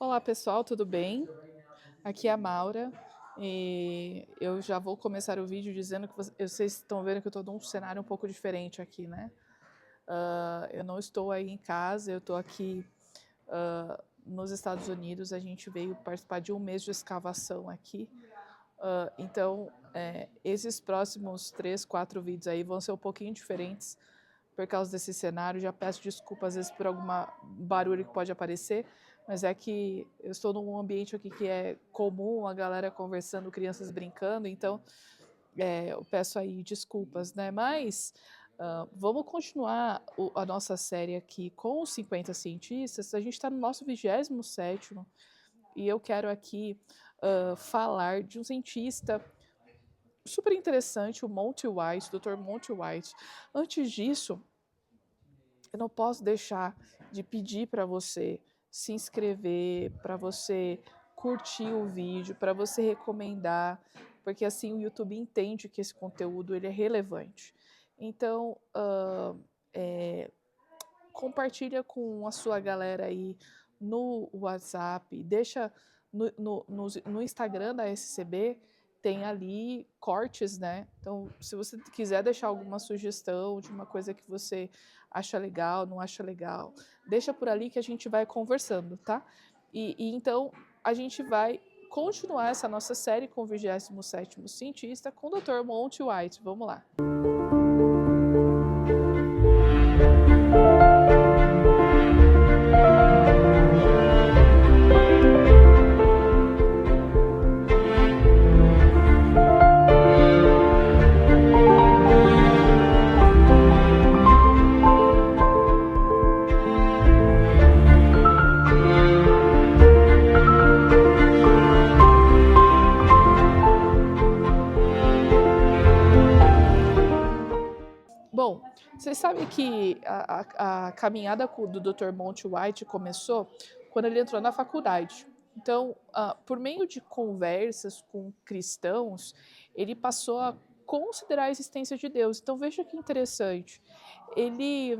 Olá pessoal, tudo bem? Aqui é a Maura e eu já vou começar o vídeo dizendo que vocês estão vendo que eu estou num cenário um pouco diferente aqui, né? Eu não estou aí em casa, eu estou aqui nos Estados Unidos. A gente veio participar de um mês de escavação aqui. Então, esses próximos 3, 4 vídeos aí vão ser um pouquinho diferentes por causa desse cenário. Já peço desculpas às vezes por algum barulho que pode aparecer, mas é que eu estou num ambiente aqui que é comum, a galera conversando, crianças brincando, então eu peço aí desculpas, né? Mas vamos continuar a nossa série aqui com os 50 cientistas. A gente está no nosso 27º e eu quero aqui falar de um cientista super interessante, o Monty White, Dr. Monty White. Antes disso, eu não posso deixar de pedir para você se inscrever, para você curtir o vídeo, para você recomendar, porque assim o YouTube entende que esse conteúdo ele é relevante. Então, compartilha com a sua galera aí no WhatsApp, deixa no Instagram da SCB, tem ali cortes, né? Então, se você quiser deixar alguma sugestão de uma coisa que você acha legal, não acha legal, deixa por ali que a gente vai conversando, tá? E então a gente vai continuar essa nossa série com o 27º cientista com o Dr. Monty White. Vamos lá. Bom, vocês sabem que a caminhada do Dr. Monty White começou quando ele entrou na faculdade. Então, por meio de conversas com cristãos, ele passou a considerar a existência de Deus. Então, veja que interessante. Ele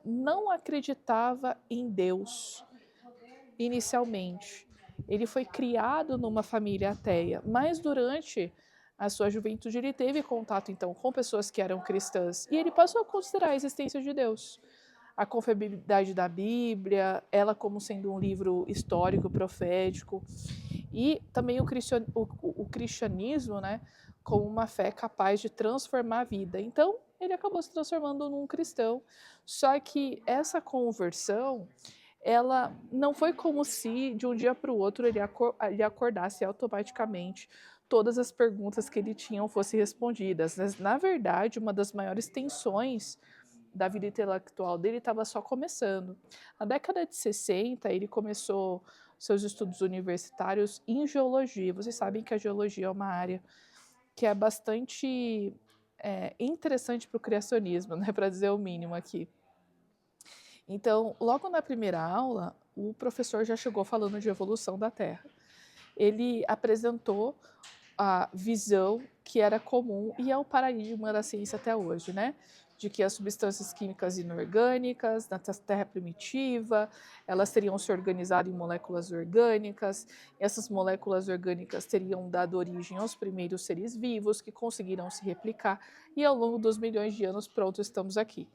não acreditava em Deus inicialmente. Ele foi criado numa família ateia, mas durante a sua juventude ele teve contato então com pessoas que eram cristãs e ele passou a considerar a existência de Deus, a confiabilidade da Bíblia, ela como sendo um livro histórico, profético, e também o cristianismo, né, como uma fé capaz de transformar a vida. Então ele acabou se transformando num cristão, só que essa conversão ela não foi como se de um dia para o outro ele acordasse automaticamente todas as perguntas que ele tinha fossem respondidas. Mas, na verdade, uma das maiores tensões da vida intelectual dele estava só começando. Na década de 60, ele começou seus estudos universitários em geologia. Vocês sabem que a geologia é uma área que é bastante interessante para o criacionismo, né, para dizer o mínimo aqui. Então, logo na primeira aula, o professor já chegou falando de evolução da Terra. Ele apresentou a visão que era comum e é o paradigma da ciência até hoje, né? De que as substâncias químicas inorgânicas na Terra primitiva, elas teriam se organizado em moléculas orgânicas, essas moléculas orgânicas teriam dado origem aos primeiros seres vivos que conseguiram se replicar e ao longo dos milhões de anos, pronto, estamos aqui.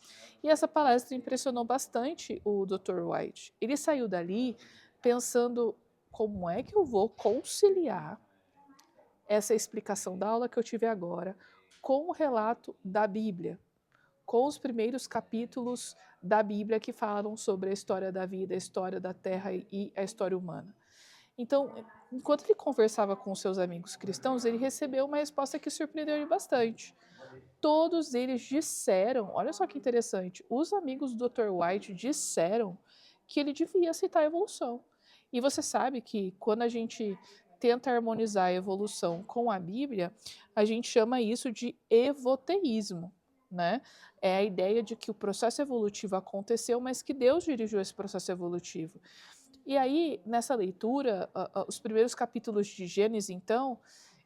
E essa palestra impressionou bastante o Dr. White. Ele saiu dali pensando como é que eu vou conciliar essa explicação da aula que eu tive agora com o relato da Bíblia, com os primeiros capítulos da Bíblia que falam sobre a história da vida, a história da Terra e a história humana. Então, enquanto ele conversava com seus amigos cristãos, ele recebeu uma resposta que surpreendeu ele bastante. Todos eles disseram, olha só que interessante, os amigos do Dr. White disseram que ele devia aceitar a evolução. E você sabe que quando a gente tenta harmonizar a evolução com a Bíblia, a gente chama isso de evoteísmo, né? É a ideia de que o processo evolutivo aconteceu, mas que Deus dirigiu esse processo evolutivo. E aí, nessa leitura, os primeiros capítulos de Gênesis, então,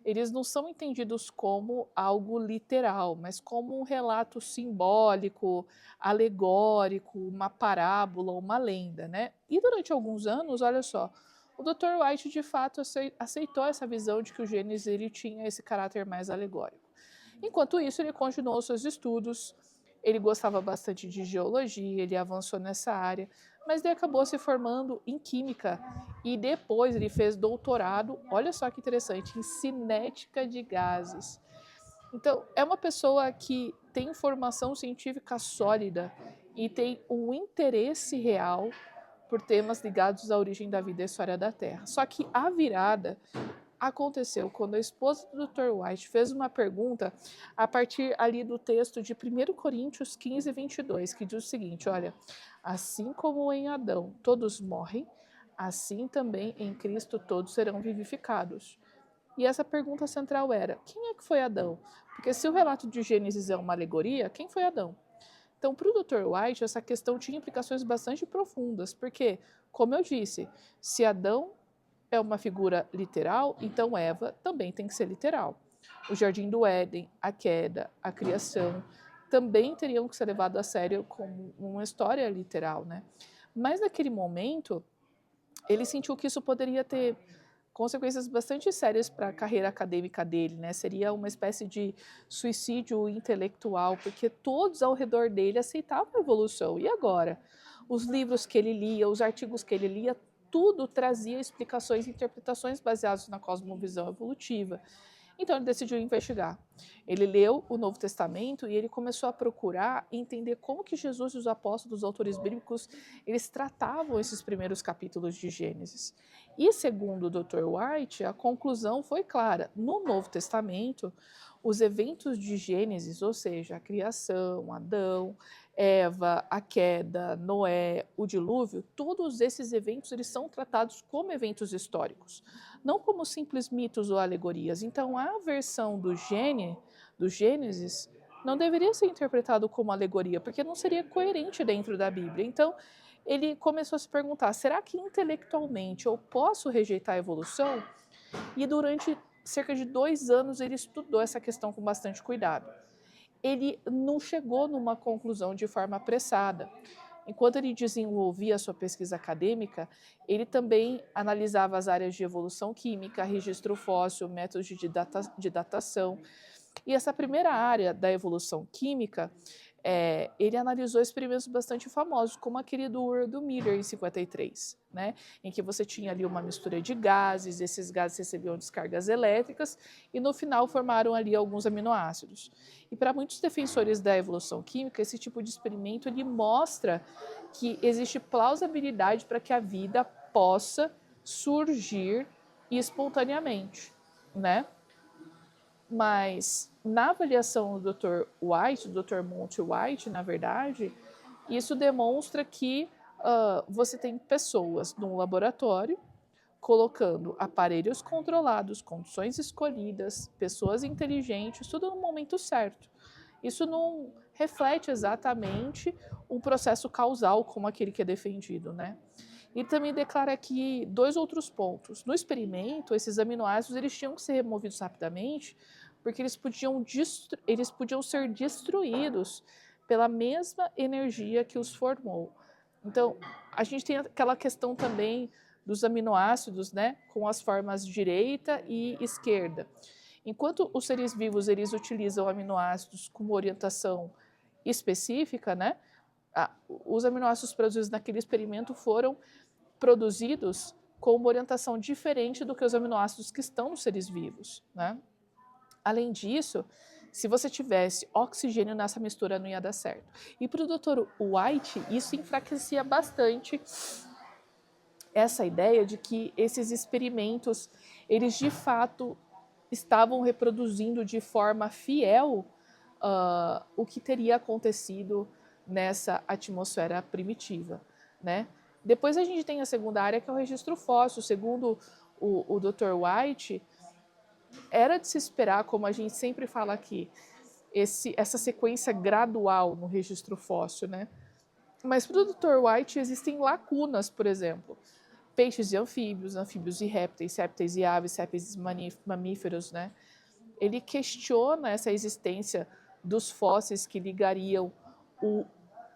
eles não são entendidos como algo literal, mas como um relato simbólico, alegórico, uma parábola, uma lenda, né? E durante alguns anos, olha só, o Dr. White de fato aceitou essa visão de que o Gênesis ele tinha esse caráter mais alegórico. Enquanto isso, ele continuou seus estudos, ele gostava bastante de geologia, ele avançou nessa área, mas ele acabou se formando em química e depois ele fez doutorado, olha só que interessante, em cinética de gases. Então, é uma pessoa que tem formação científica sólida e tem um interesse real por temas ligados à origem da vida e à história da Terra. Só que a virada aconteceu quando a esposa do Dr. White fez uma pergunta a partir ali do texto de 1 Coríntios 15, 22, que diz o seguinte, olha, assim como em Adão todos morrem, assim também em Cristo todos serão vivificados. E essa pergunta central era, quem é que foi Adão? Porque se o relato de Gênesis é uma alegoria, quem foi Adão? Então, para o Dr. White, essa questão tinha implicações bastante profundas, porque, como eu disse, se Adão é uma figura literal, então Eva também tem que ser literal. O Jardim do Éden, a queda, a criação, também teriam que ser levados a sério como uma história literal, né? Mas naquele momento, ele sentiu que isso poderia ter consequências bastante sérias para a carreira acadêmica dele, né? Seria uma espécie de suicídio intelectual, porque todos ao redor dele aceitavam a evolução. E agora? Os livros que ele lia, os artigos que ele lia, tudo trazia explicações e interpretações baseadas na cosmovisão evolutiva. Então ele decidiu investigar. Ele leu o Novo Testamento e ele começou a procurar entender como que Jesus e os apóstolos, os autores bíblicos, eles tratavam esses primeiros capítulos de Gênesis. E segundo o Dr. White, a conclusão foi clara. No Novo Testamento, os eventos de Gênesis, ou seja, a criação, Adão, Eva, a queda, Noé, o dilúvio, todos esses eventos eles são tratados como eventos históricos, não como simples mitos ou alegorias. Então, a versão do Gênesis não deveria ser interpretado como alegoria, porque não seria coerente dentro da Bíblia. Então, ele começou a se perguntar, será que intelectualmente eu posso rejeitar a evolução? E durante cerca de 2 anos ele estudou essa questão com bastante cuidado. Ele não chegou numa conclusão de forma apressada. Enquanto ele desenvolvia a sua pesquisa acadêmica, ele também analisava as áreas de evolução química, registro fóssil, métodos de datação. E essa primeira área da evolução química, ele analisou experimentos bastante famosos, como aquele do Ur do Miller em 53, né? Em que você tinha ali uma mistura de gases, esses gases recebiam descargas elétricas e no final formaram ali alguns aminoácidos. E para muitos defensores da evolução química, esse tipo de experimento ele mostra que existe plausibilidade para que a vida possa surgir espontaneamente, né? Mas na avaliação do Dr. White, do Dr. Monty White, na verdade, isso demonstra que você tem pessoas num laboratório colocando aparelhos controlados, condições escolhidas, pessoas inteligentes, tudo no momento certo. Isso não reflete exatamente um processo causal como aquele que é defendido, né? E também declara aqui 2 outros pontos. No experimento, esses aminoácidos eles tinham que ser removidos rapidamente, porque eles podiam ser destruídos pela mesma energia que os formou. Então, a gente tem aquela questão também dos aminoácidos, né, com as formas direita e esquerda. Enquanto os seres vivos eles utilizam aminoácidos com uma orientação específica, né, os aminoácidos produzidos naquele experimento foram produzidos com uma orientação diferente do que os aminoácidos que estão nos seres vivos, né? Além disso, se você tivesse oxigênio nessa mistura não ia dar certo. E para o Dr. White, isso enfraquecia bastante essa ideia de que esses experimentos, eles de fato estavam reproduzindo de forma fiel o que teria acontecido nessa atmosfera primitiva, né? Depois a gente tem a segunda área, que é o registro fóssil. Segundo o Dr. White, era de se esperar, como a gente sempre fala aqui, essa sequência gradual no registro fóssil, né? Mas para o Dr. White existem lacunas, por exemplo. peixes e anfíbios, anfíbios e répteis e aves, répteis e mamíferos, né? Ele questiona essa existência dos fósseis que ligariam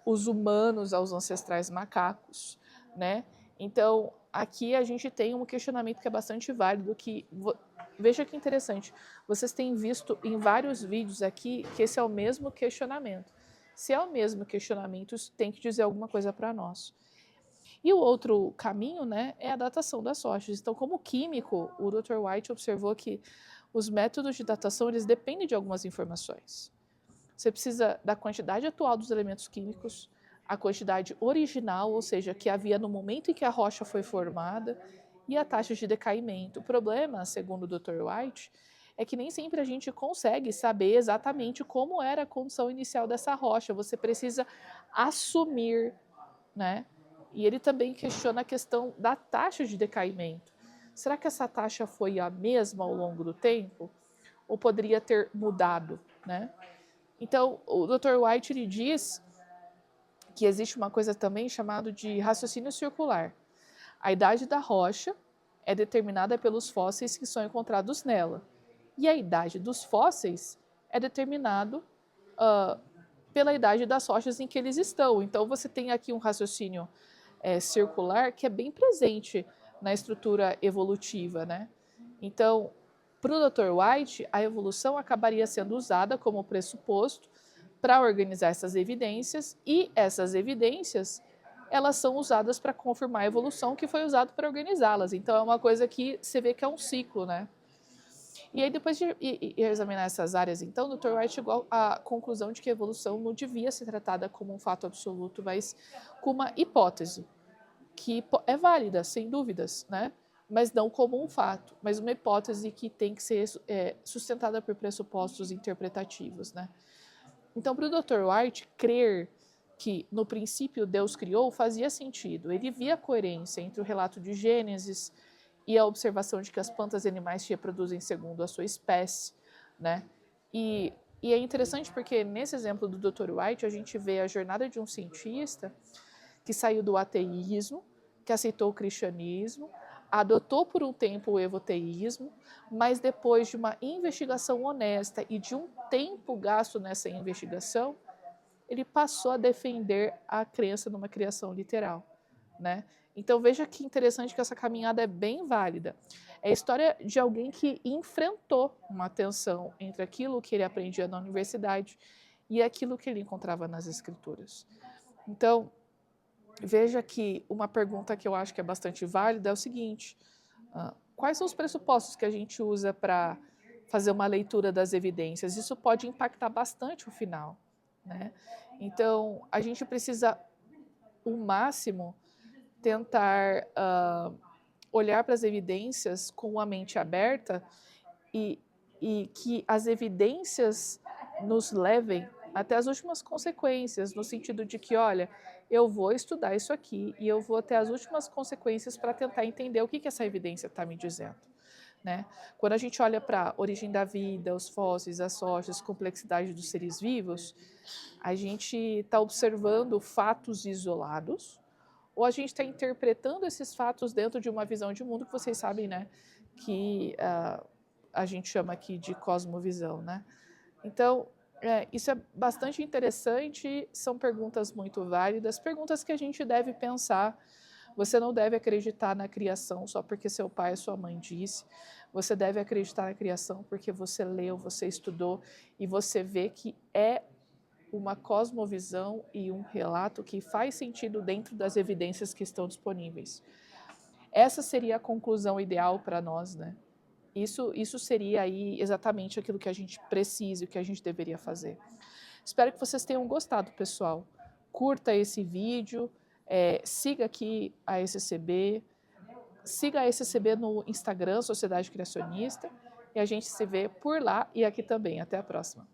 os humanos aos ancestrais macacos, né? Então, aqui a gente tem um questionamento que é bastante válido, veja que interessante, vocês têm visto em vários vídeos aqui que esse é o mesmo questionamento. Se é o mesmo questionamento, isso tem que dizer alguma coisa para nós. E o outro caminho, né, é a datação das rochas. Então, como químico, o Dr. White observou que os métodos de datação, eles dependem de algumas informações. Você precisa da quantidade atual dos elementos químicos, a quantidade original, ou seja, que havia no momento em que a rocha foi formada, e a taxa de decaimento. O problema, segundo o Dr. White, é que nem sempre a gente consegue saber exatamente como era a condição inicial dessa rocha. Você precisa assumir, né? E ele também questiona a questão da taxa de decaimento. Será que essa taxa foi a mesma ao longo do tempo? Ou poderia ter mudado, né? Então, o Dr. White ele diz que existe uma coisa também chamada de raciocínio circular. A idade da rocha é determinada pelos fósseis que são encontrados nela. E a idade dos fósseis é determinado pela idade das rochas em que eles estão. Então, você tem aqui um raciocínio circular que é bem presente na estrutura evolutiva, né? Então, para o Dr. White, a evolução acabaria sendo usada como pressuposto para organizar essas evidências, e essas evidências elas são usadas para confirmar a evolução que foi usada para organizá-las. Então, é uma coisa que você vê que é um ciclo, né? E aí, depois de examinar essas áreas, então, o Dr. White chegou à conclusão de que a evolução não devia ser tratada como um fato absoluto, mas como uma hipótese, que é válida, sem dúvidas, né? Mas não como um fato, mas uma hipótese que tem que ser sustentada por pressupostos interpretativos, né? Então, para o Dr. White, crer que no princípio Deus criou fazia sentido. Ele via a coerência entre o relato de Gênesis e a observação de que as plantas e animais se reproduzem segundo a sua espécie, né? E é interessante porque nesse exemplo do Dr. White a gente vê a jornada de um cientista que saiu do ateísmo, que aceitou o cristianismo, adotou por um tempo o evoteísmo, mas depois de uma investigação honesta e de um tempo gasto nessa investigação, ele passou a defender a crença numa criação literal, né? Então veja que interessante que essa caminhada é bem válida. É a história de alguém que enfrentou uma tensão entre aquilo que ele aprendia na universidade e aquilo que ele encontrava nas escrituras. Então, veja que uma pergunta que eu acho que é bastante válida é o seguinte: quais são os pressupostos que a gente usa para fazer uma leitura das evidências? Isso pode impactar bastante o final, né? Então, a gente precisa, o máximo, tentar olhar para as evidências com a mente aberta e que as evidências nos levem até as últimas consequências, no sentido de que, olha, eu vou estudar isso aqui e eu vou ter as últimas consequências para tentar entender o que essa evidência está me dizendo, né? Quando a gente olha para a origem da vida, os fósseis, as rochas, complexidade dos seres vivos, a gente está observando fatos isolados, ou a gente está interpretando esses fatos dentro de uma visão de mundo que vocês sabem, né, que a gente chama aqui de cosmovisão, né? Então, isso é bastante interessante, são perguntas muito válidas, perguntas que a gente deve pensar. Você não deve acreditar na criação só porque seu pai ou sua mãe disse, você deve acreditar na criação porque você leu, você estudou e você vê que é uma cosmovisão e um relato que faz sentido dentro das evidências que estão disponíveis. Essa seria a conclusão ideal para nós, né? Isso seria aí exatamente aquilo que a gente precisa e que a gente deveria fazer. Espero que vocês tenham gostado, pessoal. Curta esse vídeo, siga aqui a SCB, siga a SCB no Instagram, Sociedade Criacionista, e a gente se vê por lá e aqui também. Até a próxima.